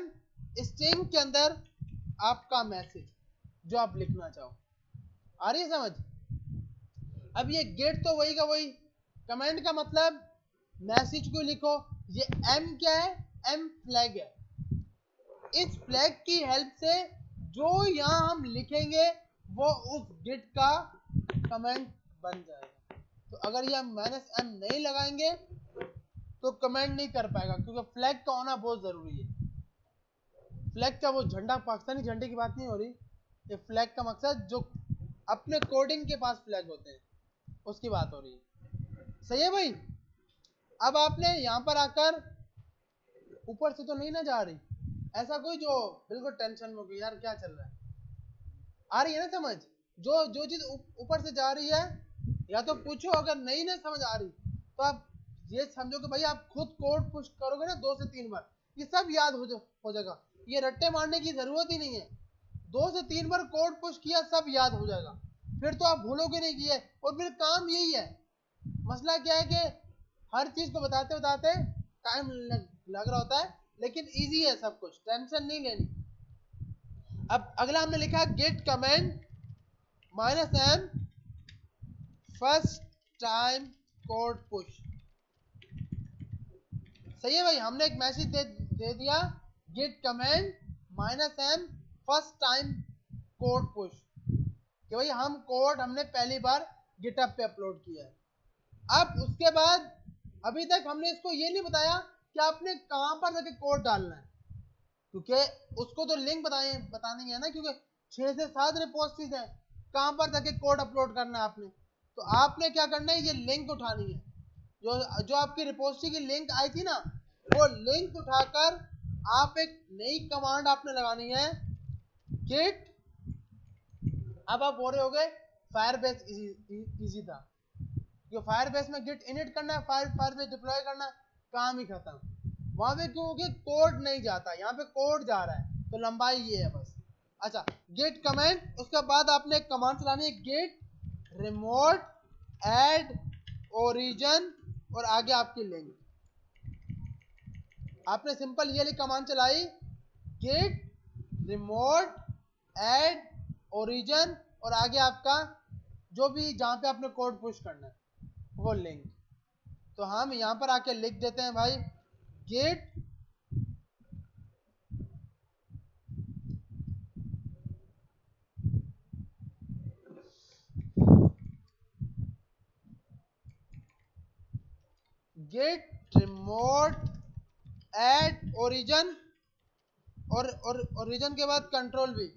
स्ट्रिंग के अंदर आपका मैसेज जो आप लिखना चाहो। आ रही है समझ? अब ये गेट तो वही का वही, कमेंट का मतलब मैसेज को लिखो। ये m क्या है, m फ्लैग है। इस फ्लैग की हेल्प से जो यहाँ हम लिखेंगे वो उस गेट का कमेंट बन जाएगा। तो अगर ये हम -m नहीं लगाएंगे तो कमेंट नहीं कर पाएगा, क्योंकि फ्लैग का होना बहुत जरूरी है। फ्लैग का वो झंडा, पाकिस्तानी झंडे की बात नहीं हो रही, ये फ्लैग का मकसद जो अपने कोडिंग के पास फ्लैग होते हैं उसकी बात हो रही है। सही है भाई? अब आपने यहां पर आकर, ऊपर से तो नहीं ना जा रही, ऐसा कोई जो बिल्कुल टेंशन में हो गई यार क्या चल रहा है, आ रही है ना समझ? जो जो चीज ऊपर से जा रही है या तो पूछो, अगर नहीं ना समझ आ रही तो आप ये समझो कि भाई आप खुद कोड पुश करोगे ना 2 से 3 बार, ये सब याद हो जाएगा। ये रट्टे मारने की जरूरत ही नहीं है, 2 से 3 बार कोड पुश किया सब याद हो जाएगा, फिर तो आप भूलोगे नहीं किए। और फिर काम यही है, मसला क्या है कि हर चीज को बताते बताते टाइम लग रहा होता है, लेकिन इजी है सब कुछ, टेंशन नहीं लेनी। अब अगला हमने लिखा Git comment -m first time code push. सही है भाई? हमने एक मैसेज दे दिया Git comment -m first time code push, कि भाई हम कोड हमने पहली बार गिटहब पे अपलोड किया है। अब उसके बाद अभी तक हमने इसको ये नहीं बताया कि आपने कहां पर जाके कोड डालना है, क्योंकि उसको तो लिंक बतानी है ना, क्योंकि 6 से 7 रिपोजिटरीज हैं, कहां पर जाके कोड अपलोड करना है आपने। तो आपने क्या करना है, ये लिंक उठानी है, जो आपकी रिपोजिटरी की लिंक आई थी ना, वो लिंक उठाकर आप एक नई कमांड आपने लगानी है, गिट। अब आप बोल रहे हो गए फायरबेस इजी था, जो फायरबेस में गिट इनिट करना है, फायरबेस डिप्लॉय करना है, काम ही खत्म। वहां पे क्योंकि कोड नहीं जाता, यहाँ पे कोड जा रहा है, तो लंबाई ये है बस। अच्छा, गेट कमेंट, उसके बाद आपने एक कमांड चलानी है, गेट रिमोट ऐड ओरिजिन, और आगे आपकी लिंक। आपने सिंपल ये वाली कमांड चलाई, गेट रिमोट ऐड ओरिजिन, और आगे आपका जो भी जहां पे आपने कोड पुश करना है वो लिंक। तो हम यहां पर आके लिख देते हैं भाई, Git Git remote add origin, और ओरिजिन के बाद कंट्रोल वी।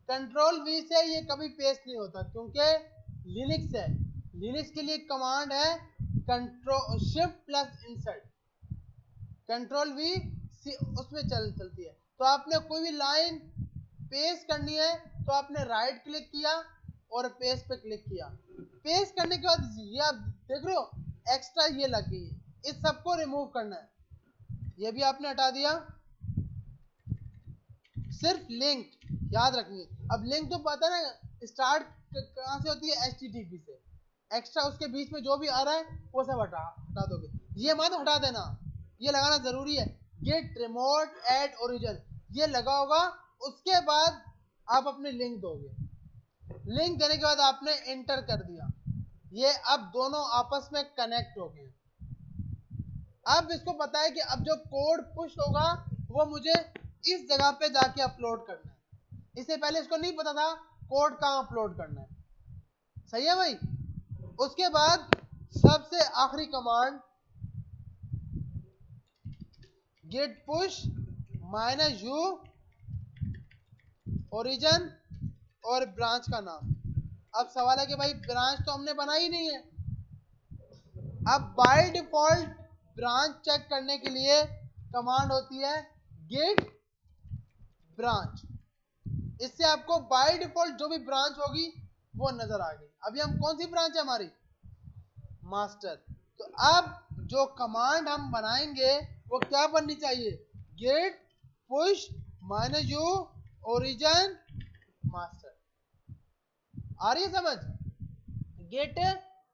कंट्रोल वी से ये कभी पेस्ट नहीं होता, क्योंकि लिनक्स है, लिनक्स के लिए कमांड है control shift plus insert, control we उसमें चलती है। तो आपने कोई भी लाइन पेस्ट करनी है तो आपने राइट क्लिक किया और पेस्ट पे क्लिक किया। पेस्ट करने के बाद ये आप देख रहे हो एक्स्ट्रा ये लग गई है, इस सबको रिमूव करना है, ये भी आपने हटा दिया। सिर्फ लिंक याद रखनी है। अब लिंक तो पता है ना स्टार्ट कहाँ से होती है, HTTP से। एक्स्ट्रा उसके बीच में जो भी आ रहा है वो सब हटा दोगे, ये मत हटा देना, ये लगाना जरूरी है। गेट रिमोट एड ओरिजिन ये लगा होगा, उसके बाद आप अपने लिंक दोगे। लिंक देने के बाद आपने एंटर कर दिया, ये अब दोनों आपस में कनेक्ट हो गए। अब इसको पता है कि अब जो कोड पुश होगा वो मुझे इस जगह पे जाके अपलोड करना है। इससे पहले इसको नहीं पता था कोड कहाँ अपलोड करना है। सही है भाई। उसके बाद सबसे आखिरी command Git push -u origin और ब्रांच का नाम। अब सवाल है कि भाई ब्रांच तो हमने बनाई नहीं है। अब बाय डिफॉल्ट ब्रांच चेक करने के लिए कमांड होती है गेट ब्रांच। इससे आपको बाय डिफॉल्ट जो भी ब्रांच होगी वो नजर आ गई। अभी हम कौन सी ब्रांच है हमारी, मास्टर। तो अब जो कमांड हम बनाएंगे वो क्या बननी चाहिए, git push -u origin master. आ रही है समझ। गेट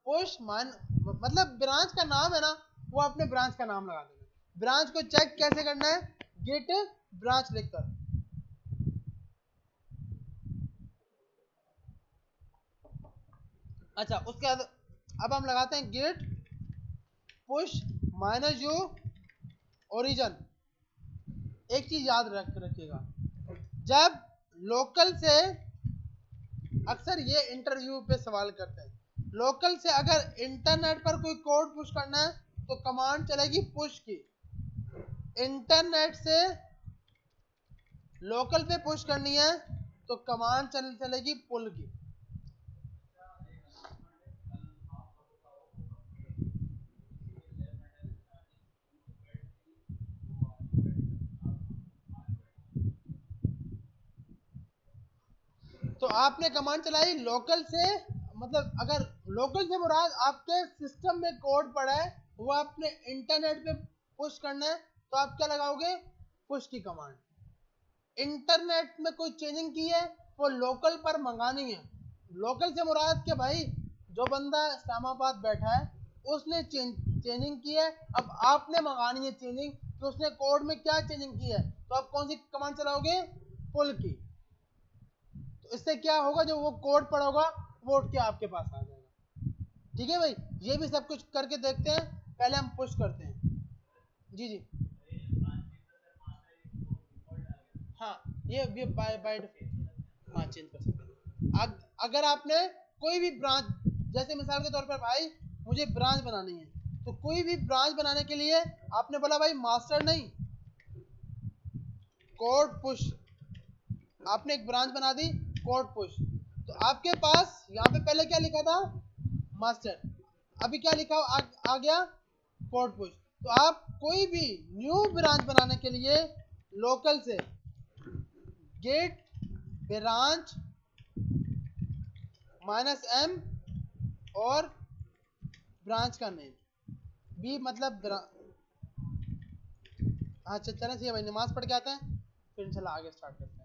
पुश मतलब ब्रांच का नाम है ना, वो अपने ब्रांच का नाम लगा देना। ब्रांच को चेक कैसे करना है, गेट ब्रांच लिखकर। अच्छा उसके बाद अब हम लगाते हैं गेट पुश -u ओरिजिन। एक चीज याद रखिएगा, जब लोकल से अक्सर ये इंटरव्यू पे सवाल करते हैं, लोकल से अगर इंटरनेट पर कोई कोड पुश करना है तो कमांड चलेगी पुश की, इंटरनेट से लोकल पे पुश करनी है तो कमांड चलेगी पुल की। तो आपने कमांड चलाई लोकल से, मतलब अगर लोकल से मुराद आपके सिस्टम में कोड पड़ा है वो आपने इंटरनेट पे पुश करना है तो आप क्या लगाओगे, पुश की कमांड। इंटरनेट में कोई चेंजिंग की है वो लोकल पर मंगानी है। लोकल से मुराद के भाई जो बंदा इस्लामाबाद बैठा है उसने चेंजिंग की है, अब आपने मंगानी है चेंजिंग, तो उसने कोड में क्या चेंजिंग की है तो आप कौन सी कमांड चलाओगे, पुल की। तो इससे क्या होगा, जो वो कोड पड़ा होगा वो उठ के आपके पास आ जाएगा। ठीक है भाई, ये भी सब कुछ करके देखते हैं, पहले हम पुश करते हैं। जी जी हाँ, ये बाय बाय हाँ चेंज कर सकते हैं। अगर आपने कोई भी ब्रांच, जैसे मिसाल के तौर पर भाई मुझे ब्रांच बनानी है, तो कोई भी ब्रांच बनाने के लिए आपने बोला भाई मास्टर नहीं, कोड पुश, आपने एक ब्रांच बना दी कोड पुश। तो आपके पास यहाँ पे पहले क्या लिखा था, मास्टर, अभी क्या लिखा आ गया कोड पुश। तो आप कोई भी न्यू ब्रांच बनाने के लिए लोकल से गेट ब्रांच -m और ब्रांच का नेम भी, मतलब अच्छा चलें, सही है भाई, नमाज पढ़ के आते हैं फिर इंशाल्लाह आगे स्टार्ट करते हैं।